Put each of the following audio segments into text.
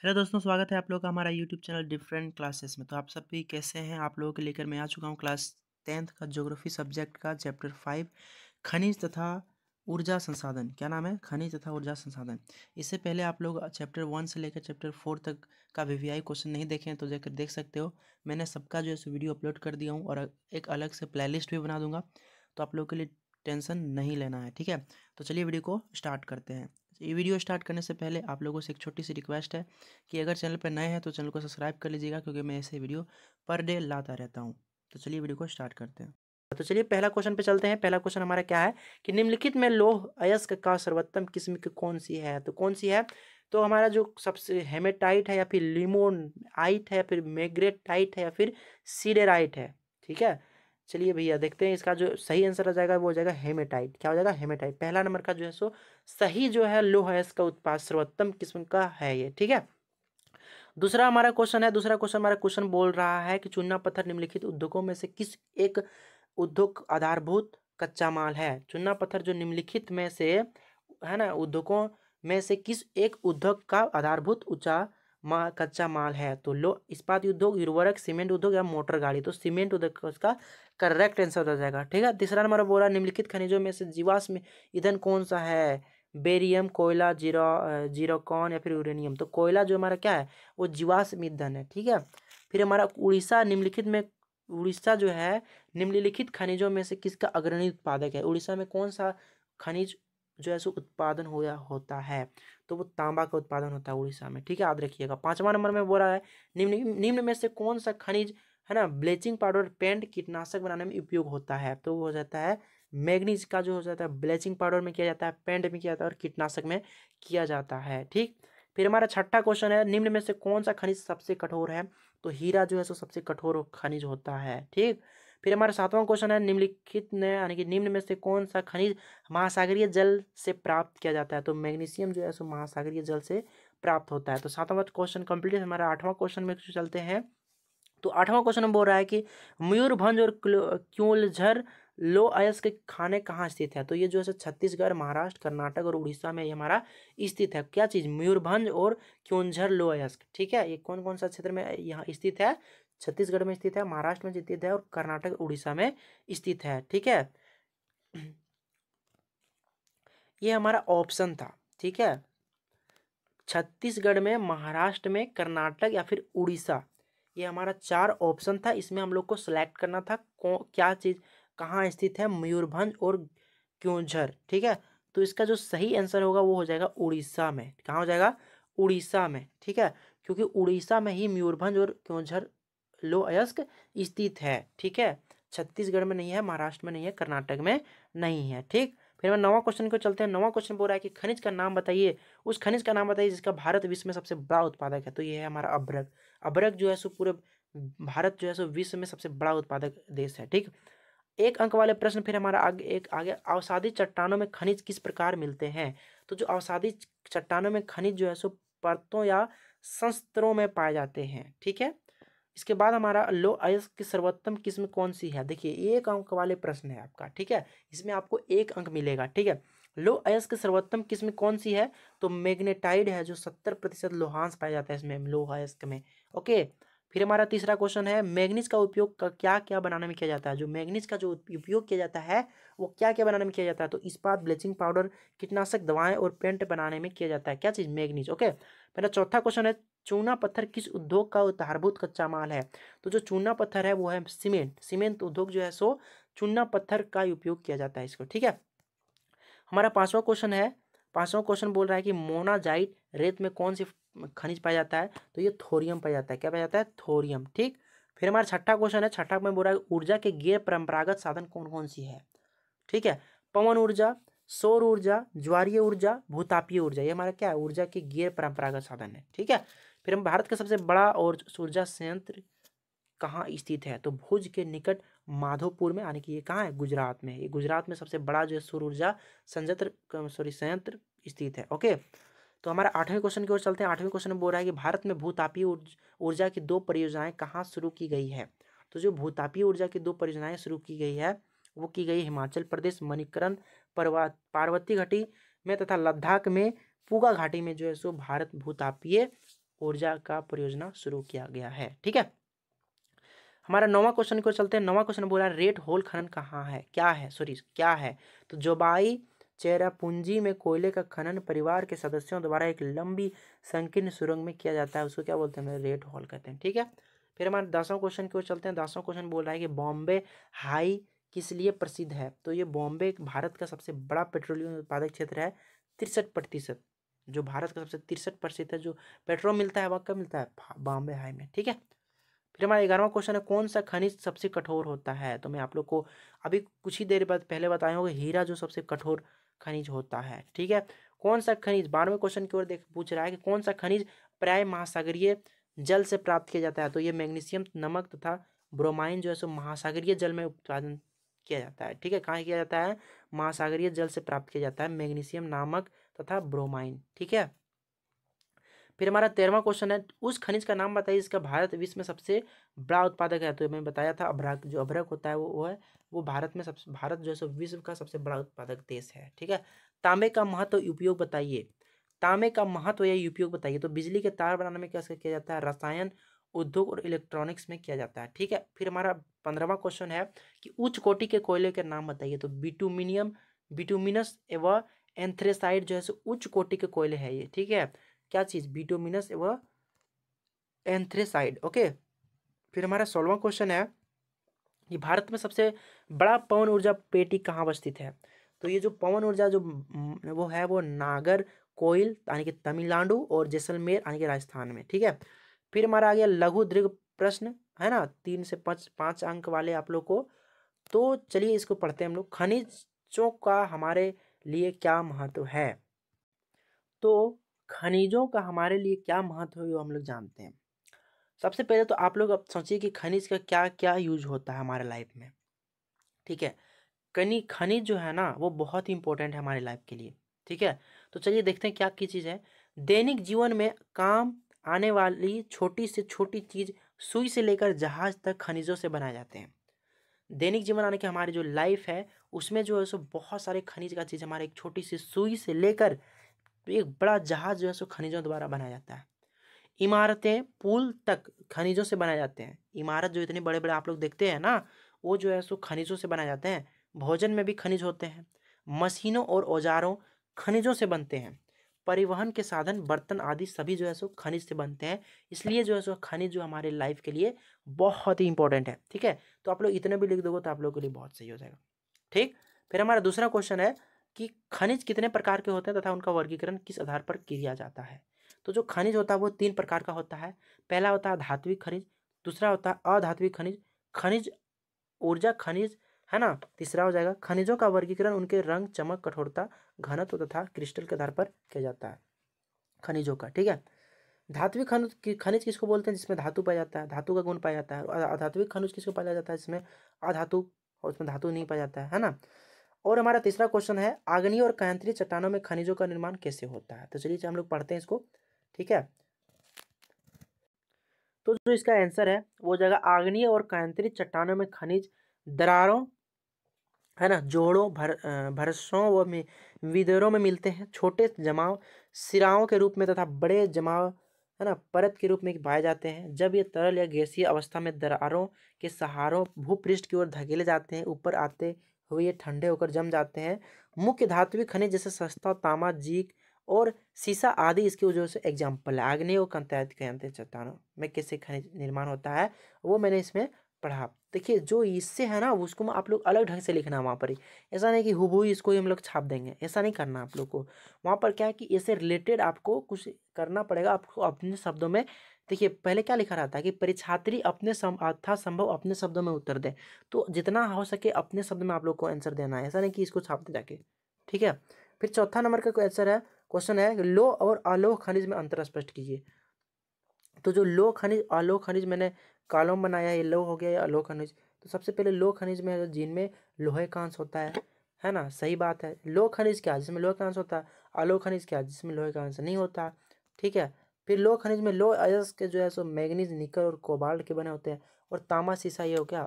Hello दोस्तों, स्वागत है आप लोग का हमारा यूट्यूब चैनल डिफरेंट क्लासेस में। तो आप सब भी कैसे हैं? आप लोगों के लेकर मैं आ चुका हूं क्लास 10th का ज्योग्राफी सब्जेक्ट का चैप्टर 5 खनिज तथा ऊर्जा संसाधन। क्या नाम है? खनिज तथा ऊर्जा संसाधन। इससे पहले आप लोग चैप्टर 1 से लेकर चैप्टर 4 तक का वीवीआई क्वेश्चन नहीं देखे हैं तो जाकर देख सकते हो। मैंने सबका जो है वीडियो अपलोड कर दिया हूँ और एक अलग से प्लेलिस्ट भी बना दूंगा, तो आप लोग के लिए टेंशन नहीं लेना है, ठीक है। तो चलिए वीडियो को स्टार्ट करते हैं। ये वीडियो स्टार्ट करने से पहले आप लोगों से एक छोटी सी रिक्वेस्ट है कि अगर चैनल पर नए हैं तो चैनल को सब्सक्राइब कर लीजिएगा, क्योंकि मैं ऐसे वीडियो पर डे लाता रहता हूँ। तो चलिए वीडियो को स्टार्ट करते हैं। तो चलिए पहला क्वेश्चन पे चलते हैं। पहला क्वेश्चन हमारा क्या है कि निम्नलिखित में लौह अयस्क का सर्वोत्तम किस्म की कौन सी है? तो कौन सी है? तो हमारा जो सबसे हेमेटाइट है, या फिर लिमोनाइट है, या फिर मैग्नेटाइट है, या फिर सीडेराइट है। ठीक है, चलिए भैया देखते हैं इसका जो सही आंसर आ जाएगा वो हो जाएगा हेमेटाइट। क्या हो जाएगा? हेमेटाइट। पहला नंबर का जो है सो सही जो है लौह अयस्क का उत्पाद सर्वोत्तम किस्म का है ये, ठीक है। दूसरा हमारा क्वेश्चन है, दूसरा क्वेश्चन हमारा क्वेश्चन बोल रहा है कि चूना पत्थर निम्नलिखित उद्योगों में से किस एक उद्योग आधारभूत कच्चा माल है? चूना पत्थर जो निम्नलिखित में से है ना उद्योगों में से किस एक उद्योग का आधारभूत कच्चा माल है? तो लो इस्पात उद्योग, उर्वरक, सीमेंट उद्योग या मोटर गाड़ी। तो सीमेंट उद्योग का उसका करेक्ट आंसर हो जाएगा, ठीक है। तीसरा नंबर बोला निम्नलिखित खनिजों में से जीवाश्म ईंधन कौन सा है? बेरियम, कोयला, जीरोकॉन या फिर यूरेनियम। तो कोयला जो हमारा क्या है वो जीवाश्म ईंधन है, ठीक है। फिर हमारा उड़ीसा निम्नलिखित में उड़ीसा जो है निम्नलिखित खनिजों में से किसका अग्रणी उत्पादक है? उड़ीसा में कौन सा खनिज जो है सो उत्पादन होता है? तो वो तांबा का उत्पादन होता है उड़ीसा में, ठीक है, याद रखिएगा। पांचवा नंबर में बोल रहा है निम्न निम्न में से कौन सा खनिज है ना ब्लीचिंग पाउडर, पेंट, कीटनाशक बनाने में उपयोग होता है? तो वो हो जाता है मैग्नीज का जो हो जाता है ब्लीचिंग पाउडर में किया जाता है, पेंट में किया जाता है और कीटनाशक में किया जाता है, ठीक। फिर हमारा छठा क्वेश्चन है निम्न में से कौन सा खनिज सबसे कठोर है? तो हीरा जो है सो सबसे कठोर खनिज होता है, ठीक। फिर हमारा सातवां क्वेश्चन है निम्नलिखित ने यानी कि निम्न में से कौन सा खनिज महासागरीय जल से प्राप्त किया जाता है? तो मैग्नीशियम जो है सो महासागरीय जल से प्राप्त होता है। तो सातवां क्वेश्चन कंप्लीट है। हमारा आठवां क्वेश्चन में चलते हैं। तो आठवां क्वेश्चन में बोल रहा है कि मयूरभंज और क्योंझर लो अयस्क के खाने कहाँ स्थित है? तो ये जो है छत्तीसगढ़, महाराष्ट्र, कर्नाटक और उड़ीसा में ये हमारा स्थित है। क्या चीज? मयूरभंज और क्योंझर लो अयस्क, ठीक है। ये कौन कौन सा क्षेत्र में यहाँ स्थित है? छत्तीसगढ़ में स्थित है, महाराष्ट्र में स्थित है और कर्नाटक उड़ीसा में स्थित है, ठीक है। ये हमारा ऑप्शन था, ठीक है। छत्तीसगढ़ में, महाराष्ट्र में, कर्नाटक या फिर उड़ीसा, ये हमारा चार ऑप्शन था। इसमें हम लोग को सिलेक्ट करना था क्या चीज़ कहाँ स्थित है, मयूरभंज और क्योंझर, ठीक है। तो इसका जो सही आंसर होगा वो हो जाएगा उड़ीसा में। कहाँ हो जाएगा? उड़ीसा में, ठीक है। क्योंकि उड़ीसा में ही मयूरभंज और क्योंझर लो अयस्क स्थित है, ठीक है। छत्तीसगढ़ में नहीं है, महाराष्ट्र में नहीं है, कर्नाटक में नहीं है, ठीक। फिर हम नौवां क्वेश्चन को चलते हैं। नौवां क्वेश्चन बोल रहा है कि खनिज का नाम बताइए, उस खनिज का नाम बताइए जिसका भारत विश्व में सबसे बड़ा उत्पादक है। तो ये है हमारा अभ्रक। अभ्रक जो है सो पूरे भारत जो है सो विश्व में सबसे बड़ा उत्पादक देश है, ठीक। एक अंक वाले प्रश्न फिर हमारा आगे अवसादी चट्टानों में खनिज किस प्रकार मिलते हैं? तो जो अवसादी चट्टानों में खनिज जो है सो परतों या संस्तरों में पाए जाते हैं, ठीक है। इसके बाद हमारा लो अयस्क की सर्वोत्तम किस्म कौन सी है? देखिए एक अंक वाले प्रश्न है आपका, ठीक है। इसमें आपको एक अंक मिलेगा, ठीक है। लो अयस्क की सर्वोत्तम किस्म कौन सी है? तो मैग्नेटाइड है, जो 70% लोहांश पाया जाता है इसमें लोह अयस्क में, ओके। फिर हमारा तीसरा क्वेश्चन है मैग्नीज का उपयोग क्या क्या बनाने में किया जाता है? जो मैग्नीज का जो उपयोग किया जाता है वो क्या क्या बनाने में किया जाता है? तो इस्पात, ब्लीचिंग पाउडर, कीटनाशक दवाएं और पेंट बनाने में किया जाता है। क्या चीज? Manganese, okay. मेरा चौथा क्वेश्चन है चूना पत्थर किस उद्योग का आधारभूत कच्चा माल है? तो जो चूना पत्थर है वो है सीमेंट। सीमेंट उद्योग जो है सो चूना पत्थर का उपयोग किया जाता है इसको, ठीक है। हमारा पांचवा क्वेश्चन है। पांचवा क्वेश्चन बोल रहा है कि मोनाजाइट रेत में कौन सी खनिज पाया जाता है? तो ये थोरियम पाया जाता है। क्या पाया जाता है? थोरियम, ठीक। फिर हमारा छठा क्वेश्चन है। छठा में बोल रहा है ऊर्जा के गैर परंपरागत साधन कौन कौन सी है? ठीक है, पवन ऊर्जा, सौर ऊर्जा, ज्वारीय ऊर्जा, भूतापीय ऊर्जा। ये हमारा क्या है? ऊर्जा के गैर परंपरागत साधन है, ठीक है। फिर हम भारत का सबसे बड़ा और ऊर्जा संयंत्र कहाँ स्थित है? तो भुज के निकट माधोपुर में, यानी कि ये कहाँ है? गुजरात में। ये गुजरात में सबसे बड़ा जो है सौर ऊर्जा संयंत्र स्थित है, ओके। तो हमारा आठवें क्वेश्चन की ओर चलते हैं। आठवें क्वेश्चन में बोल रहा है कि भारत में भूतापीय ऊर्जा की दो परियोजनाएं कहाँ शुरू की गई है? तो जो भूतापीय ऊर्जा की दो परियोजनाएं शुरू की गई है वो की गई हिमाचल प्रदेश मणिकरण पार्वती घाटी में तथा लद्दाख में पूगा घाटी में जो है सो भारत भूतापीय ऊर्जा का परियोजना शुरू किया गया है। ठीक है, हमारा 9वां क्वेश्चन को चलते हैं। 9वां क्वेश्चन बोला रेड होल खनन कहाँ है, क्या है, सॉरी क्या है। तो जोबाई चेरापूंजी में कोयले का खनन परिवार के सदस्यों द्वारा एक लंबी संकीर्ण सुरंग में किया जाता है, उसको क्या बोलते हैं, रेड होल कहते हैं। ठीक है, फिर हमारे 10वां क्वेश्चन की ओर चलते हैं। 10वां क्वेश्चन बोल रहा है कि बॉम्बे हाई किस लिए प्रसिद्ध है। तो ये बॉम्बे भारत का सबसे बड़ा पेट्रोलियम उत्पादक क्षेत्र है, 63%। जो भारत का सबसे 63% है जो पेट्रोल मिलता है वह कब मिलता है, बॉम्बे हाई में। ठीक है, फिर हमारा 11वां क्वेश्चन है कौन सा खनिज सबसे कठोर होता है। तो मैं आप लोग को अभी कुछ ही देर बाद पहले बताया हूँ हीरा जो सबसे कठोर खनिज होता है। ठीक है, कौन सा खनिज 12वें क्वेश्चन की ओर देख पूछ रहा है कि कौन सा खनिज प्राय महासागरीय जल से प्राप्त किया जाता है। तो ये मैग्नीशियम, नमक तथा ब्रोमाइन जो है सो महासागरीय जल में उत्पादन किया जाता है। ठीक है, कहाँ किया जाता है, महासागरीय जल से प्राप्त किया जाता है मैग्नीशियम, नमक तथा ब्रोमाइन। ठीक है, फिर हमारा 13वां क्वेश्चन है उस खनिज का नाम बताइए जिसका भारत विश्व में सबसे बड़ा उत्पादक है। तो मैं बताया था अभ्रक, जो अभ्रक होता है वो है वो भारत में सबसे, भारत जो है सो विश्व का सबसे बड़ा उत्पादक देश है। ठीक है, तांबे का महत्व उपयोग बताइए, तांबे का महत्व या उपयोग बताइए। तो बिजली के तार बनाने में कैसे किया जाता है, रसायन उद्योग और इलेक्ट्रॉनिक्स में किया जाता है। ठीक है, फिर हमारा 15वां क्वेश्चन है कि उच्च कोटि के कोयले के नाम बताइए। तो बिटुमिनियम, बिटुमिनस एवं एंथ्रेसाइड जो है सो उच्च कोटि के कोयले है ये। ठीक है, क्या चीज, बिटुमिनस एवं एंथ्रेसाइड। ओके, फिर हमारा 16वां क्वेश्चन है कि भारत में सबसे बड़ा पवन ऊर्जा पेटी कहाँ अवस्थित है। तो ये जो पवन ऊर्जा जो वो है वो नागर कोइल यानी कि तमिलनाडु और जैसलमेर यानी कि राजस्थान में। ठीक है, फिर हमारा आ गया लघु दीर्घ प्रश्न है ना, 3 से 5 अंक वाले आप लोग को। तो चलिए इसको पढ़ते हैं हम लोग। खनिजों का हमारे लिए क्या महत्व है। तो खनिजों का हमारे लिए क्या महत्व है वो हम लोग जानते हैं। सबसे पहले तो आप लोग अब सोचिए कि खनिज का क्या क्या यूज होता है हमारे लाइफ में। ठीक है, खनिज जो है ना वो बहुत ही इंपॉर्टेंट है हमारे लाइफ के लिए। ठीक है, तो चलिए देखते हैं क्या की चीज़ है। दैनिक जीवन में काम आने वाली छोटी से छोटी चीज सुई से लेकर जहाज तक खनिजों से बनाए जाते हैं। दैनिक जीवन आने की हमारी जो लाइफ है उसमें जो है सो बहुत सारे खनिज का चीज़ हमारे एक छोटी सी सुई से लेकर एक बड़ा जहाज जो है सो खनिजों द्वारा बनाया जाता है। इमारतें, पुल तक खनिजों से बनाए जाते हैं। इमारत जो इतने बड़े बड़े आप लोग देखते हैं ना वो जो है सो खनिजों से बनाए जाते हैं। भोजन में भी खनिज होते हैं। मशीनों और औजारों खनिजों से बनते हैं। परिवहन के साधन, बर्तन आदि सभी जो है सो खनिज से बनते हैं। इसलिए जो है सो खनिज जो हमारे लाइफ के लिए बहुत ही इंपॉर्टेंट है। ठीक है, तो आप लोग इतने भी लिख दोगे तो आप लोग के लिए बहुत सही हो जाएगा। ठीक, फिर हमारा दूसरा क्वेश्चन है कि खनिज कितने प्रकार के होते हैं तथा उनका वर्गीकरण किस आधार पर किया जाता है। तो जो खनिज होता है वो 3 प्रकार का होता है। पहला होता है धात्विक खनिज, दूसरा होता है अधात्विक खनिज, खनिज ऊर्जा खनिज है ना, तीसरा हो जाएगा खनिजों का वर्गीकरण उनके रंग, चमक, कठोरता, घनत्व तथा क्रिस्टल के आधार पर किया जाता है खनिजों का। ठीक है, धात्विक खनिज किसको बोलते हैं, जिसमें धातु पाया जाता है, धातु का गुण पाया जाता है। और अधात्विक खनिज किसको पाया जाता है, जिसमें अधातु और उसमें धातु नहीं पाया जाता है ना। और हमारा तीसरा क्वेश्चन है आग्नेय और कायांतरीय चट्टानों में खनिजों का निर्माण कैसे होता है। तो चलिए हम लोग पढ़ते हैं इसको। ठीक है, तो जो इसका आंसर है वो जगह आग्नेय और कायांतरीय चट्टानों में खनिज दरारों है ना, जोड़ों, भरसों व विदरों में मिलते हैं। छोटे जमाव सिराओं के रूप में तथा बड़े जमाव है ना परत के रूप में पाए जाते हैं। जब ये तरल या गैसीय अवस्था में दरारों के सहारों भूपृष्ठ की ओर धकेले जाते हैं, ऊपर आते हुए ये ठंडे होकर जम जाते हैं। मुख्य धात्विक खनिज जैसे सस्ता, तांबा, जिंक और सीसा आदि इसकी वजह से एग्जाम्पल है। आग्नेय और कायांतरित चट्टानों में कैसे खनिज निर्माण होता है वो मैंने इसमें पढ़ा। देखिए जो इससे है ना उसको आप लोग अलग ढंग से लिखना वहाँ पर ही। ऐसा नहीं कि हुबहू इसको ही हम लोग छाप देंगे, ऐसा नहीं करना आप लोग को। वहाँ पर क्या है कि इससे रिलेटेड आपको कुछ करना पड़ेगा, आपको अपने शब्दों में। देखिए पहले क्या लिखा रहता है कि परीक्षार्थी अपने यथा संभव अपने शब्दों में उत्तर दे। तो जितना हो सके अपने शब्द में आप लोग को आंसर देना है, ऐसा नहीं कि इसको छाप दे जाके। ठीक है, फिर चौथा नंबर का आंसर है, क्वेश्चन है लौह और अलोह खनिज में अंतर स्पष्ट कीजिए। तो जो लौह खनिज अलोह खनिज मैंने कॉलम बनाया है, ये लौह हो गया या अलोह खनिज। तो सबसे पहले लौह खनिज में जिनमें लोहे का अंश होता है ना, सही बात है। लौह खनिज क्या, जिसमें लोहे का अंश होता है। अलोह खनिज क्या, जिसमें लोहे का अंश नहीं होता। ठीक है, फिर लौह खनिज में लौह अयस्क जो है सो मैग्नीज, निकल और कोबाल्ट के बने होते हैं। और तांबा सीसा ये हो गया,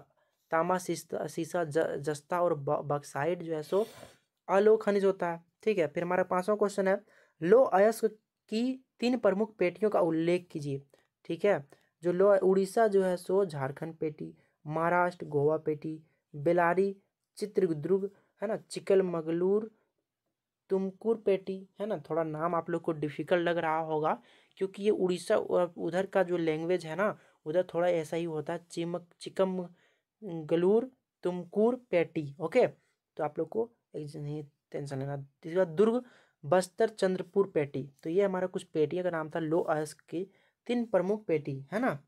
तांबा सीसा जस्ता और बक्साइट जो है सो अलोह खनिज होता है। ठीक है, फिर हमारा 5वां क्वेश्चन है लौह अयस्क की 3 प्रमुख पेटियों का उल्लेख कीजिए। ठीक है, जो लो उड़ीसा जो है सो झारखंड पेटी, महाराष्ट्र गोवा पेटी, बेलारी चित्रदुर्ग है ना, चिकलमगलूर तुमकुर पेटी है ना। थोड़ा नाम आप लोग को डिफिकल्ट लग रहा होगा क्योंकि ये उड़ीसा उधर का जो लैंग्वेज है ना, उधर थोड़ा ऐसा ही होता है, चिकम गलूर तुमकुर पेटी। ओके, तो आप लोग को एक नहीं टेंशन लेना। तीसरा दुर्ग बस्तर चंद्रपुर पेटी। तो ये हमारा कुछ पेटियों का नाम था, लो अयस्क की 3 प्रमुख पेटी है ना।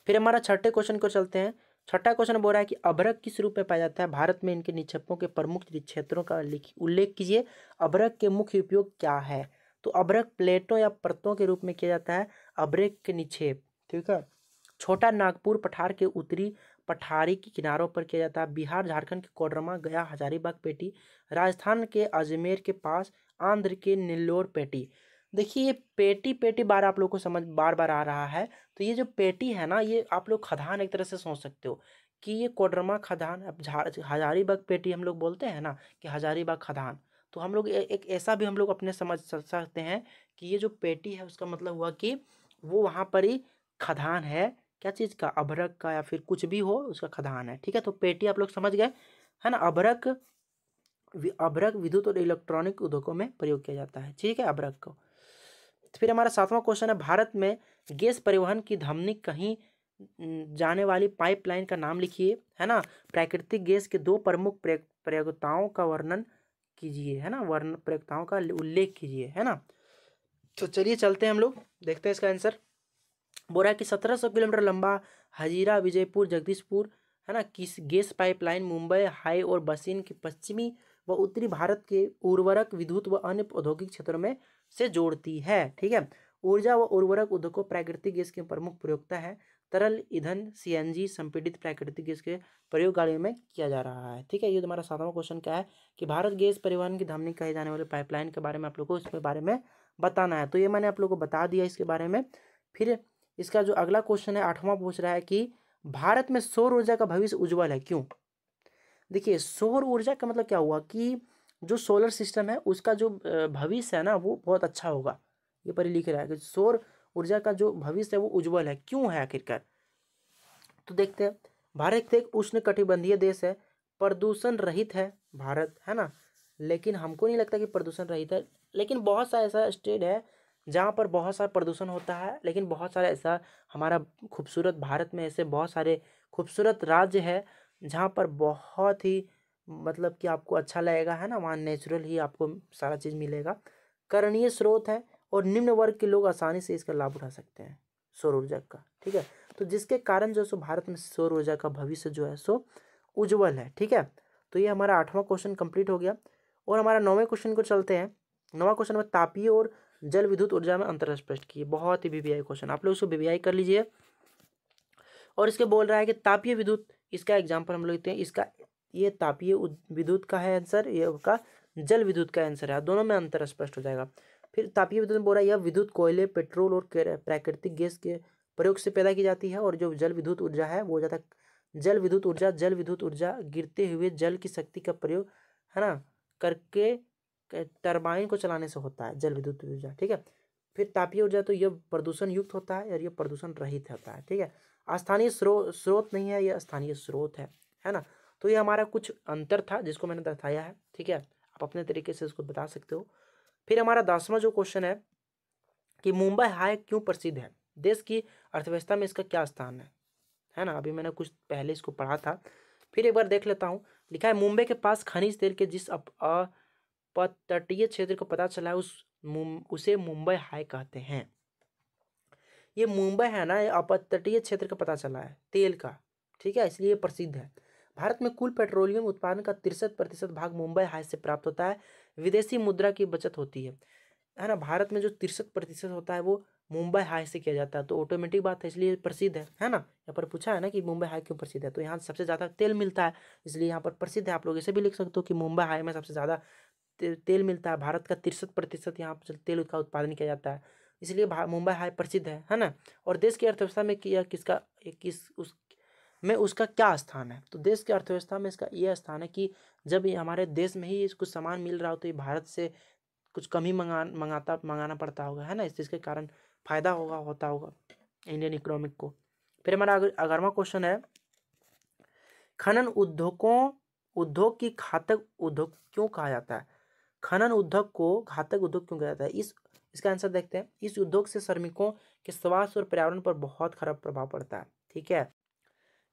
फिर हमारा छठे क्वेश्चन को चलते हैं। छठा क्वेश्चन बोल रहा है कि अभ्रक किस रूप में पाया जाता है, भारत में इनके निक्षेपों के प्रमुख क्षेत्रों का उल्लेख कीजिए। अभ्रक के मुख्य उपयोग क्या है। तो अभ्रक प्लेटों या परतों के रूप में किया जाता है। अभ्रक के निक्षेप, ठीक है, छोटा नागपुर पठार के उत्तरी पठारी के किनारों पर किया जाता है। बिहार झारखंड के कोडरमा गया हजारीबाग पेटी, राजस्थान के अजमेर के पास, आंध्र के नेल्लोर पेटी। देखिए ये पेटी पेटी बार आप लोग को समझ बार बार आ रहा है। तो ये जो पेटी है ना, ये आप लोग खदान एक तरह से सोच सकते हो कि ये कोडरमा खदान, अब हजारीबाग पेटी हम लोग बोलते हैं ना कि हजारीबाग खदान। तो हम लोग एक ऐसा भी हम लोग अपने समझ सकते हैं कि ये जो पेटी है उसका मतलब हुआ कि वो वहाँ पर ही खदान है, क्या चीज़ का, अभ्रक का या फिर कुछ भी हो उसका खदान है। ठीक है, तो पेटी आप लोग समझ गए है ना। अभ्रक अभ्रक विद्युत और इलेक्ट्रॉनिक उद्योगों में प्रयोग किया जाता है। ठीक है, अभ्रक को। फिर हमारा 7वां क्वेश्चन है, भारत में गैस परिवहन की धमनी कहीं जाने वाली पाइपलाइन का नाम लिखिए है ना। प्राकृतिक गैस के 2 प्रमुख प्रयोगताओं का वर्णन कीजिए है ना, वर्ण प्रयोगताओं का उल्लेख कीजिए है ना। तो चलिए चलते हैं हम लोग, देखते हैं इसका आंसर। बोल रहा है कि 1700 किलोमीटर लंबा हजीरा विजयपुर जगदीशपुर है ना किस गैस पाइपलाइन मुंबई हाई और बसीन के पश्चिमी व उत्तरी भारत के उर्वरक विद्युत व अन्य औद्योगिक क्षेत्रों में से जोड़ती है। ठीक है, ऊर्जा व उर्वरक उद्योगों प्राकृतिक गैस के प्रमुख प्रयोगता है। तरल ईंधन सीएनजी संपीड़ित प्राकृतिक गैस के प्रयोग गाड़ियों में किया जा रहा है। ठीक है, ये हमारा 7वां क्वेश्चन क्या है कि भारत गैस परिवहन की धमनी कहे जाने वाले पाइपलाइन के बारे में आप लोग को इसके बारे में बताना है। तो ये मैंने आप लोग को बता दिया इसके बारे में। फिर इसका जो अगला क्वेश्चन है 8वां पूछ रहा है कि भारत में सौर ऊर्जा का भविष्य उज्जवल है, क्यों। देखिए सौर ऊर्जा का मतलब क्या हुआ कि जो सोलर सिस्टम है उसका जो भविष्य है ना वो बहुत अच्छा होगा। ये पर लिख रहा है कि सौर ऊर्जा का जो भविष्य है वो उज्जवल है, क्यों है आखिरकार। तो देखते हैं, भारत एक उष्ण कटिबंधीय देश है, प्रदूषण रहित है भारत है ना। लेकिन हमको नहीं लगता कि प्रदूषण रहित है, लेकिन बहुत सा ऐसा स्टेट है जहाँ पर बहुत सारा प्रदूषण होता है। लेकिन बहुत सारा ऐसा हमारा खूबसूरत भारत में ऐसे बहुत सारे खूबसूरत राज्य है जहाँ पर बहुत ही मतलब कि आपको अच्छा लगेगा है ना, वहाँ नेचुरल ही आपको सारा चीज़ मिलेगा। करणीय स्रोत है और निम्न वर्ग के लोग आसानी से इसका लाभ उठा सकते हैं सौर ऊर्जा का। ठीक है, तो जिसके कारण जो सो भारत में सौर ऊर्जा का भविष्य जो है सो उज्जवल है। ठीक है, तो ये हमारा 8वां क्वेश्चन कंप्लीट हो गया। और हमारा 9वें क्वेश्चन को चलते हैं। 9वां क्वेश्चन में तापीय और जल विद्युत ऊर्जा में अंतर स्पष्ट किए। बहुत ही वीवीआई क्वेश्चन, आप लोग इसको वीवीआई कर लीजिए। और इसके बोल रहा है कि तापीय विद्युत, इसका एग्जाम्पल हम लोग लेते हैं। इसका ये तापीय विद्युत का है आंसर, ये उसका जल विद्युत का आंसर है, दोनों में अंतर स्पष्ट हो जाएगा। फिर तापीय विद्युत में बोल रहा है यह विद्युत कोयले पेट्रोल और प्राकृतिक गैस के प्रयोग से पैदा की जाती है। और जो जल विद्युत ऊर्जा है वो ज़्यादा जल विद्युत ऊर्जा गिरते हुए जल की शक्ति का प्रयोग है ना करके टरबाइन को चलाने से होता है जल विद्युत ऊर्जा। ठीक है, फिर तापीय ऊर्जा तो यह प्रदूषण युक्त होता है और यह प्रदूषण रहित होता है। ठीक है, स्थानीय स्रोत नहीं है, यह स्थानीय स्रोत है ना। तो ये हमारा कुछ अंतर था जिसको मैंने बताया है। ठीक है, आप अपने तरीके से इसको बता सकते हो। फिर हमारा 10वां जो क्वेश्चन है कि मुंबई हाई क्यों प्रसिद्ध है, देश की अर्थव्यवस्था में इसका क्या स्थान है ना। अभी मैंने कुछ पहले इसको पढ़ा था, फिर एक बार देख लेता हूँ। लिखा है मुंबई के पास खनिज तेल के जिस अपतटीय क्षेत्र को पता चला है उसे मुंबई हाई कहते हैं। ये मुंबई है ना, ये अपतटीय क्षेत्र का पता चला है तेल का। ठीक है, इसलिए प्रसिद्ध है। भारत में कुल पेट्रोलियम उत्पादन का 63% भाग मुंबई हाई से प्राप्त होता है। विदेशी मुद्रा की बचत होती है ना। भारत में जो 63% होता है वो मुंबई हाई से किया जाता है, तो ऑटोमेटिक बात है, इसलिए प्रसिद्ध है ना। यहाँ पर पूछा है ना कि मुंबई हाई क्यों प्रसिद्ध है, तो यहाँ सबसे ज़्यादा तेल मिलता है इसलिए यहाँ पर प्रसिद्ध है। आप लोग इसे भी लिख सकते हो कि मुंबई हाई में सबसे ज़्यादा तेल मिलता है। भारत का 63% यहाँ पर तेल का उत्पादन किया जाता है, इसलिए मुंबई हाई प्रसिद्ध है ना। और देश की अर्थव्यवस्था में किया किसका किस उस में उसका क्या स्थान है, तो देश की अर्थव्यवस्था में इसका यह स्थान है कि जब ये हमारे देश में ही कुछ सामान मिल रहा हो तो ये भारत से कुछ कम ही मंगाना पड़ता होगा, है ना। इस चीज़ के कारण फायदा होता होगा इंडियन इकोनॉमिक को। फिर हमारा 11वां क्वेश्चन है, खनन उद्योग की घातक उद्योग क्यों कहा जाता है। खनन उद्योग को घातक उद्योग क्यों कहा जाता है, इसका आंसर देखते हैं। इस उद्योग से श्रमिकों के स्वास्थ्य और पर्यावरण पर बहुत खराब प्रभाव पड़ता है। ठीक है,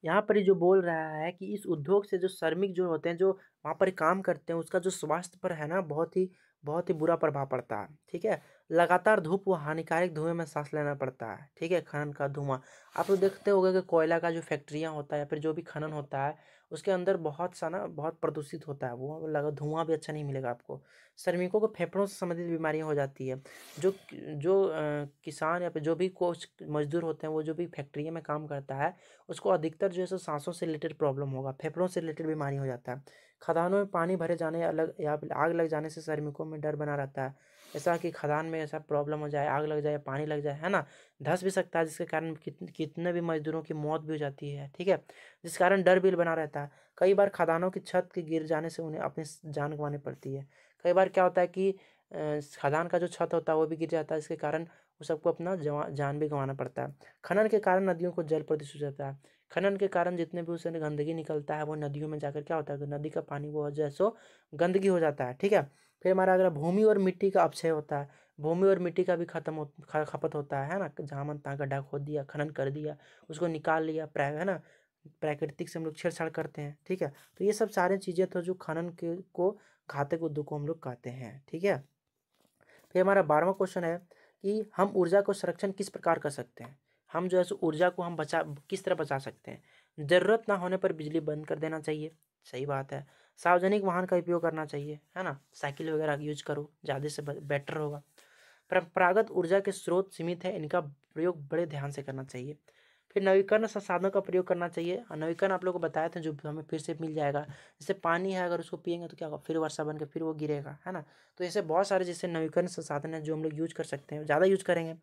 यहाँ पर जो बोल रहा है कि इस उद्योग से जो श्रमिक जो होते हैं, जो वहाँ पर काम करते हैं, उसका जो स्वास्थ्य पर है ना, बहुत ही बुरा प्रभाव पड़ता है। ठीक है, लगातार धूप व हानिकारक धुएं में सांस लेना पड़ता है। ठीक है, खनन का धुआं आप लोग देखते होंगे कि कोयला का जो फैक्ट्रियाँ होता है या फिर जो भी खनन होता है, उसके अंदर बहुत प्रदूषित होता है, वो लगा धुआं भी अच्छा नहीं मिलेगा आपको। श्रमिकों को फेफड़ों से संबंधित बीमारियाँ हो जाती है। जो जो किसान या फिर जो भी कुछ मजदूर होते हैं, वो जो भी फैक्ट्रियों में काम करता है, उसको अधिकतर जो है सो सांसों से रिलेटेड प्रॉब्लम होगा, फेफड़ों से रिलेटेड बीमारी हो जाता है। खदानों में पानी भरे जाने या फिर आग लग जाने से श्रमिकों में डर बना रहता है, ऐसा कि खदान में ऐसा प्रॉब्लम हो जाए, आग लग जाए, पानी लग जाए, है ना, धंस भी सकता है, जिसके कारण कितने भी मजदूरों की मौत भी हो जाती है। ठीक है, जिस कारण डर भी बना रहता है। कई बार खदानों की छत के गिर जाने से उन्हें अपनी जान गंवानी पड़ती है। कई बार क्या होता है कि खदान का जो छत होता है वो भी गिर जाता है, इसके कारण वो सबको अपना जान भी गंवाना पड़ता है। खनन के कारण नदियों को जल प्रदूषित होता है। खनन के कारण जितने भी उससे गंदगी निकलता है, वो नदियों में जाकर क्या होता है, नदी का पानी वो जो है सो गंदगी हो जाता है। ठीक है, फिर हमारा अगला भूमि और मिट्टी का अपक्षय होता है। भूमि और मिट्टी का भी खपत होता है ना। जहाँ मन तहाँ गड्ढा खोद दिया, खनन कर दिया, उसको निकाल लिया, है ना, प्राकृतिक से हम लोग छेड़छाड़ करते हैं। ठीक है, तो ये सब सारी चीज़ें तो जो खनन के को घातक उद्योग को हम लोग कहते हैं। ठीक है, फिर हमारा 12वां क्वेश्चन है कि हम ऊर्जा को संरक्षण किस प्रकार कर सकते हैं। हम जो है सो ऊर्जा को हम किस तरह बचा सकते हैं। ज़रूरत ना होने पर बिजली बंद कर देना चाहिए, सही बात है। सार्वजनिक वाहन का उपयोग करना चाहिए, है ना, साइकिल वगैरह यूज करो, ज़्यादा से बेटर होगा। परंपरागत ऊर्जा के स्रोत सीमित है, इनका प्रयोग बड़े ध्यान से करना चाहिए। फिर नवीकरण संसाधनों का प्रयोग करना चाहिए। नवीकरण आप लोगों को बताए थे, जो हमें फिर से मिल जाएगा। जैसे पानी है, अगर उसको पियेंगे तो क्या होगा, फिर वर्षा बन के फिर वो गिरेगा, है ना। तो ऐसे बहुत सारे जैसे नवीकरण संसाधन है जो हम लोग यूज कर सकते हैं, ज़्यादा यूज करेंगे।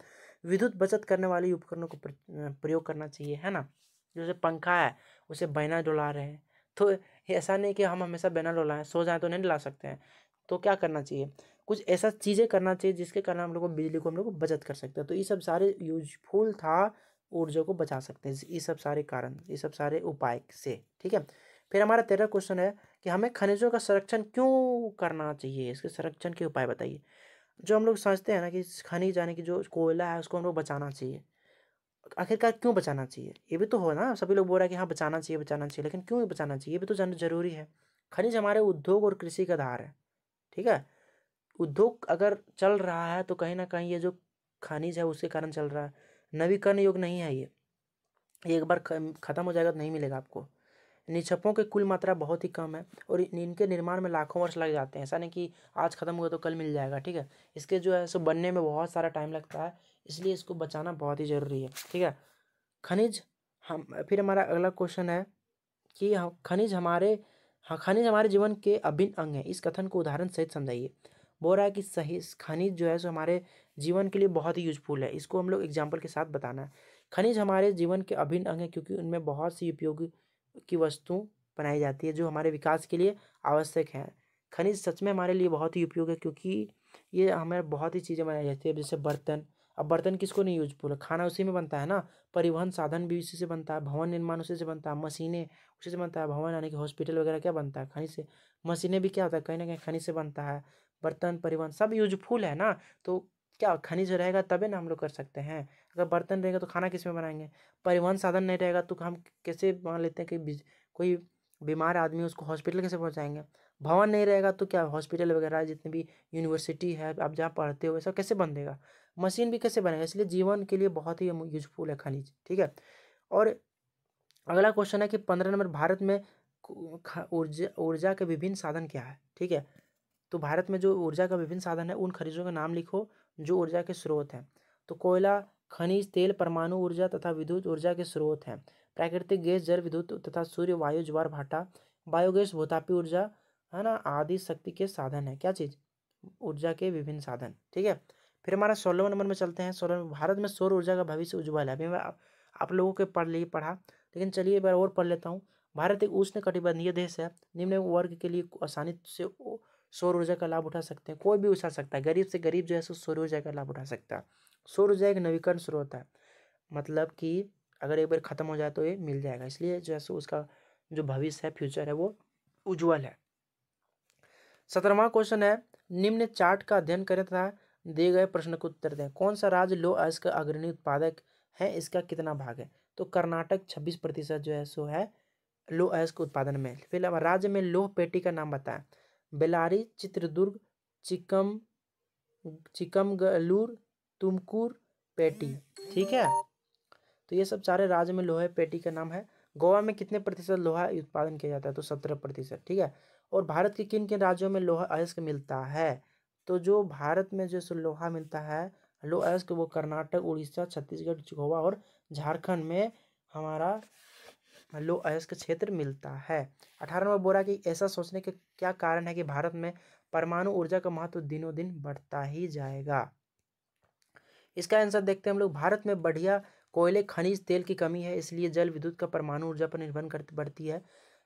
विद्युत बचत करने वाले उपकरणों को प्रयोग करना चाहिए, है ना। जैसे पंखा है, उसे बिना डुला रहे हैं, तो ऐसा नहीं कि हम हमेशा बिना डुलाएं, सो जाए तो नहीं डुला सकते हैं। तो क्या करना चाहिए, कुछ ऐसा चीज़ें करना चाहिए जिसके कारण हम लोग को बिजली को हम लोग बचत कर सकते हैं। तो ये सब सारे यूजफुल था, ऊर्जा को बचा सकते हैं ये सब सारे कारण, ये सब सारे उपाय से। ठीक है, फिर हमारा 13वां क्वेश्चन है कि हमें खनिजों का संरक्षण क्यों करना चाहिए, इसके संरक्षण के उपाय बताइए। जो हम लोग समझते हैं ना कि खनिज यानी कि जो कोयला है उसको हम लोग बचाना चाहिए, आखिरकार क्यों बचाना चाहिए, ये भी तो हो ना। सभी लोग बोल रहे हैं कि हाँ बचाना चाहिए, लेकिन क्यों बचाना चाहिए, ये भी तो जानना जरूरी है। खनिज हमारे उद्योग और कृषि का आधार है। ठीक है, उद्योग अगर चल रहा है तो कहीं ना कहीं ये जो खनिज है उसके कारण चल रहा है। नवीकरण योग नहीं है ये एक बार खत्म हो जाएगा तो नहीं मिलेगा आपको। निक्षेपों की कुल मात्रा बहुत ही कम है और इनके निर्माण में लाखों वर्ष लग जाते हैं, ऐसा नहीं कि आज खत्म हुआ तो कल मिल जाएगा। ठीक है, इसके जो है सो बनने में बहुत सारा टाइम लगता है, इसलिए इसको बचाना बहुत ही ज़रूरी है। ठीक है, खनिज हम फिर हमारा अगला क्वेश्चन है कि खनिज हमारे जीवन के अभिन्न अंग है, इस कथन को उदाहरण सहित समझाइए। बोल रहा है कि सही खनिज जो है सो हमारे जीवन के लिए बहुत ही यूजफुल है, इसको हम लोग एग्जाम्पल के साथ बताना है। खनिज हमारे जीवन के अभिन्न अंग है क्योंकि उनमें बहुत सी उपयोगी की वस्तु बनाई जाती है जो हमारे विकास के लिए आवश्यक है। खनिज सच में हमारे लिए बहुत ही उपयोगी है क्योंकि ये हमें बहुत ही चीज़ें बनाई जाती है, जैसे बर्तन। अब बर्तन किसको नहीं यूजफुल है, खाना उसी में बनता है ना। परिवहन साधन भी उसी से बनता है, भवन निर्माण उसी से बनता है, मशीनें उसी से बनता है, भवन यानी कि हॉस्पिटल वगैरह क्या बनता है, खनिज से। मशीनें भी क्या होता है, कहीं ना कहीं खनिज से बनता है। बर्तन, परिवहन सब यूजफुल है ना। तो क्या खनिज रहेगा तभी ना हम लोग कर सकते हैं। अगर बर्तन रहेगा तो खाना किस में बनाएंगे। परिवहन साधन नहीं रहेगा तो हम कैसे मान लेते हैं कि कोई बीमार आदमी उसको हॉस्पिटल कैसे पहुंचाएंगे। भवन नहीं रहेगा तो क्या हॉस्पिटल वगैरह जितने भी यूनिवर्सिटी है आप जहाँ पढ़ते हो, ऐसा कैसे बनेगा। मशीन भी कैसे बनेगा, इसलिए जीवन के लिए बहुत ही यूजफुल है खनिज। ठीक है, और अगला क्वेश्चन है कि 15 नंबर, भारत में ऊर्जा ऊर्जा के विभिन्न साधन क्या है। ठीक है, तो भारत में जो ऊर्जा का विभिन्न साधन है उन खनिजों का नाम लिखो जो ऊर्जा के स्रोत हैं। तो कोयला, खनिज तेल, परमाणु ऊर्जा तथा विद्युत ऊर्जा के स्रोत हैं। प्राकृतिक गैस, जल विद्युत तथा सूर्य, वायु, ज्वार भाटा, बायोगैस, भूतापी ऊर्जा, है ना, आदि शक्ति के साधन है। क्या चीज़, ऊर्जा के विभिन्न साधन। ठीक है, फिर हमारा 16वें नंबर में चलते हैं। 16 भारत में सौर ऊर्जा का भविष्य उज्ज्वल है। अभी मैं आप लोगों के पढ़ा, लेकिन चलिए एक बार और पढ़ लेता हूँ। भारत एक उष्ण कटिबंधीय देश है, निम्न वर्ग के लिए आसानी से सौर ऊर्जा का लाभ उठा सकते हैं, कोई भी उठा सकता है, गरीब से गरीब जो है सो सौर ऊर्जा का लाभ उठा सकता है। सौर ऊर्जा एक नवीकरण स्रोत है, मतलब कि अगर एक बार ख़त्म हो जाए तो ये मिल जाएगा, इसलिए जो है सो उसका जो भविष्य है, फ्यूचर है, वो उज्ज्वल है। 17वां क्वेश्चन है, निम्न चार्ट का अध्ययन करें तथा दिए गए प्रश्न को उत्तर दें। कौन सा राज्य लौह अयस्क का अग्रणी उत्पादक है, इसका कितना भाग है? तो कर्नाटक 26% जो है सो है लौह अयस्क उत्पादन में। फिर राज्य में लौह पेटी का नाम बताएं। बेल्लारी, चित्रदुर्ग, चिकमगलूर, तुमकुर, पेटी। ठीक है, तो ये सब सारे राज्य में लोहा पेटी का नाम है। गोवा में कितने प्रतिशत लोहा उत्पादन किया जाता है? तो 17%। ठीक है, और भारत के किन किन राज्यों में लोहा अयस्क मिलता है? तो जो भारत में जो लोहा मिलता है लोहा अयस्क, वो कर्नाटक, उड़ीसा, छत्तीसगढ़, गोवा और झारखंड में हमारा लोह अयस्क क्षेत्र मिलता है। 18वां बोरा कि ऐसा सोचने के क्या कारण है कि भारत में परमाणु ऊर्जा का महत्व दिनों दिन बढ़ता ही जाएगा? इसका आंसर देखते हैं हम लोग। भारत में बढ़िया कोयले, खनिज तेल की कमी है, इसलिए जल विद्युत का परमाणु ऊर्जा पर निर्भर करती बढ़ती है।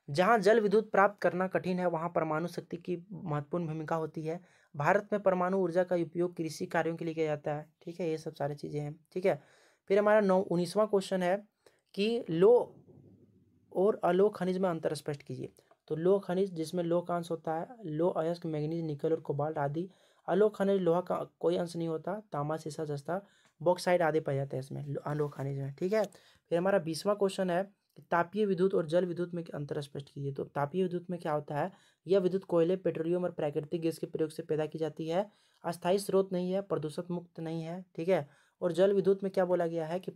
जहां जल विद्युत प्राप्त करना कठिन है वहां परमाणु शक्ति की महत्वपूर्ण भूमिका होती है। भारत में परमाणु ऊर्जा का उपयोग कृषि कार्यों के लिए किया जाता है। ठीक है, ये सब सारी चीजें हैं। ठीक है, फिर हमारा 19वां क्वेश्चन है कि लौह और अलोह खनिज में अंतर स्पष्ट कीजिए। तो लौह खनिज जिसमें लौह का अंश होता है, लौह अयस्क, मैग्नीज, निकल और कोबाल्ट आदि। अलोह खनिज लोहा का कोई अंश नहीं होता, तांबा, सीसा, जस्ता, बॉक्साइड आदि पाए जाते हैं इसमें अलोह खनिज में। ठीक है, फिर हमारा 20वां क्वेश्चन है कि तापीय विद्युत और जल विद्युत में अंतर स्पष्ट कीजिए। तो तापीय विद्युत में क्या होता है? यह विद्युत कोयले, पेट्रोलियम और प्राकृतिक गैस के प्रयोग से पैदा की जाती है, अस्थायी स्रोत नहीं है, प्रदूषण मुक्त नहीं है। ठीक है, और जल विद्युत में क्या बोला गया है कि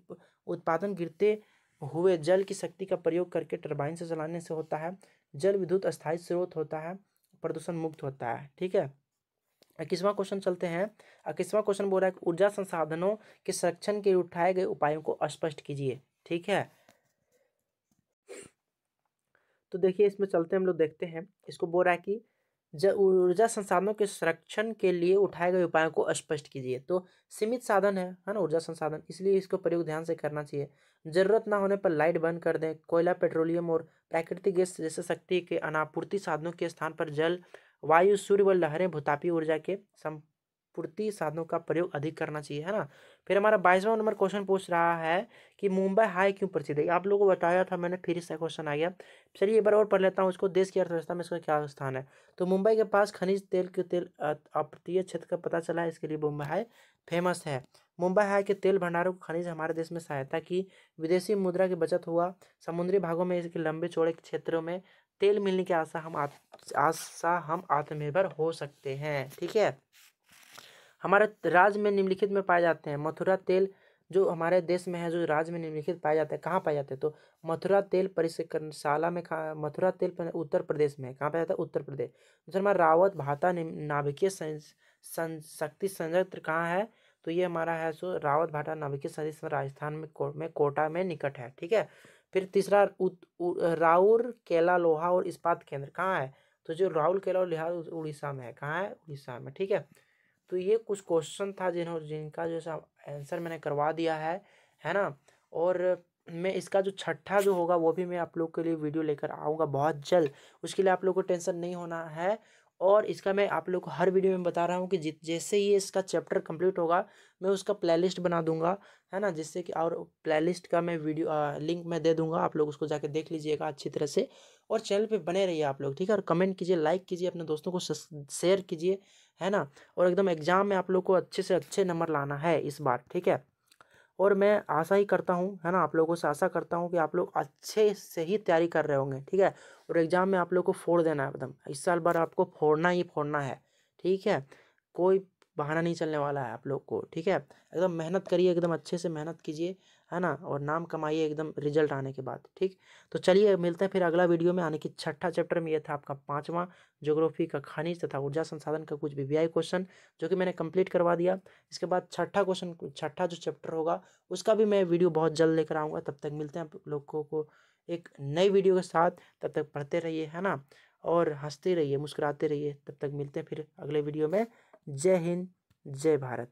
उत्पादन गिरते हुए जल की शक्ति का प्रयोग करके टरबाइन से चलाने से होता है। जल विद्युत अस्थायी स्रोत होता है, प्रदूषण मुक्त होता है। ठीक है, 21वां क्वेश्चन चलते हैं। 21वां क्वेश्चन बोल रहा है कि ऊर्जा संसाधनों के संरक्षण के उठाए गए उपायों को स्पष्ट कीजिए। ठीक है, तो देखिए इसमें चलते हम लोग देखते हैं। इसको बोल रहा है कि ऊर्जा संसाधनों के संरक्षण के लिए उठाए गए उपायों को स्पष्ट कीजिए। तो सीमित साधन है ना ऊर्जा संसाधन, इसलिए इसको प्रयोग ध्यान से करना चाहिए। जरूरत ना होने पर लाइट बंद कर दें। कोयला, पेट्रोलियम और प्राकृतिक गैस जैसे शक्ति के अनापूर्ति साधनों के स्थान पर जल, वायु, सूर्य व लहरें, भूतापीय ऊर्जा के संपूर्ति साधनों का प्रयोग अधिक करना चाहिए, है ना। फिर हमारा 22वां नंबर क्वेश्चन पूछ रहा है कि मुंबई हाई क्यों प्रसिद्ध है? आप लोगों को बताया था मैंने, फिर इसका क्वेश्चन आ गया। चलिए एक बार और पढ़ लेता हूँ इसको। देश की अर्थव्यवस्था में इसका क्या स्थान है? तो मुंबई के पास खनिज तेल के अप्रिय क्षेत्र का पता चला है, इसके लिए मुंबई हाई फेमस है। मुंबई हाई के तेल भंडारों को खनिज हमारे देश में सहायता की, विदेशी मुद्रा की बचत हुआ, समुद्री भागों में इसके लंबे चौड़े क्षेत्रों में तेल मिलने की आशा हम आत्मनिर्भर हो सकते हैं। ठीक है, हमारे राज्य में निम्नलिखित में पाए जाते हैं। मथुरा तेल जो हमारे देश में है, जो राज्य में निम्नलिखित पाए जाते हैं, कहाँ पाए जाते हैं? तो मथुरा तेल परिसंशाला में मथुरा तेल उत्तर प्रदेश में है। कहाँ पाया जाता है? उत्तर प्रदेश। दूसरा हमारा रावत भाटा नाभिकीय शक्ति संयंत्र कहाँ है? तो ये हमारा है सो रावत भाटा नाभिकीय शक्ति राजस्थान में कोटा में निकट है। ठीक है, फिर तीसरा राउर केला लोहा और इस्पात केंद्र कहाँ है? तो जो राउर केला और लोहा उड़ीसा में है। कहाँ है? उड़ीसा में। ठीक है, तो ये कुछ क्वेश्चन था जिनका जो आंसर मैंने करवा दिया है ना। और मैं इसका जो छठा जो होगा वो भी मैं आप लोग के लिए वीडियो लेकर आऊँगा बहुत जल्द। उसके लिए आप लोग को टेंशन नहीं होना है। और इसका मैं आप लोग को हर वीडियो में बता रहा हूँ कि जैसे ही इसका चैप्टर कंप्लीट होगा मैं उसका प्लेलिस्ट बना दूंगा, है ना, जिससे कि और प्लेलिस्ट का मैं वीडियो लिंक मैं दे दूंगा, आप लोग उसको जाके देख लीजिएगा अच्छी तरह से। और चैनल पे बने रहिए आप लोग। ठीक है, और कमेंट कीजिए, लाइक कीजिए, अपने दोस्तों को शेयर कीजिए, है ना। और एकदम एग्जाम में आप लोग को अच्छे से अच्छे नंबर लाना है इस बार। ठीक है, और मैं आशा ही करता हूँ, है ना, आप लोगों से आशा करता हूँ कि आप लोग अच्छे से ही तैयारी कर रहे होंगे। ठीक है, और एग्जाम में आप लोग को फोड़ देना है एकदम, इस साल बार आपको फोड़ना ही फोड़ना है। ठीक है, कोई बहाना नहीं चलने वाला है आप लोग को। ठीक है, एकदम मेहनत करिए, एकदम अच्छे से मेहनत कीजिए, है ना, और नाम कमाइए एकदम रिजल्ट आने के बाद। ठीक, तो चलिए मिलते हैं फिर अगला वीडियो में। आने की छठा चैप्टर में ये था आपका 5वां ज्योग्राफी का खनिज तथा ऊर्जा संसाधन का कुछ वीवीआई क्वेश्चन, जो कि मैंने कंप्लीट करवा दिया। इसके बाद छठा क्वेश्चन, छठा जो चैप्टर होगा उसका भी मैं वीडियो बहुत जल्द लेकर आऊँगा। तब तक मिलते हैं आप लोगों को एक नई वीडियो के साथ। तब तक पढ़ते रहिए, है ना, और हंसते रहिए, मुस्कुराते रहिए। तब तक मिलते हैं फिर अगले वीडियो में। जय हिंद, जय भारत।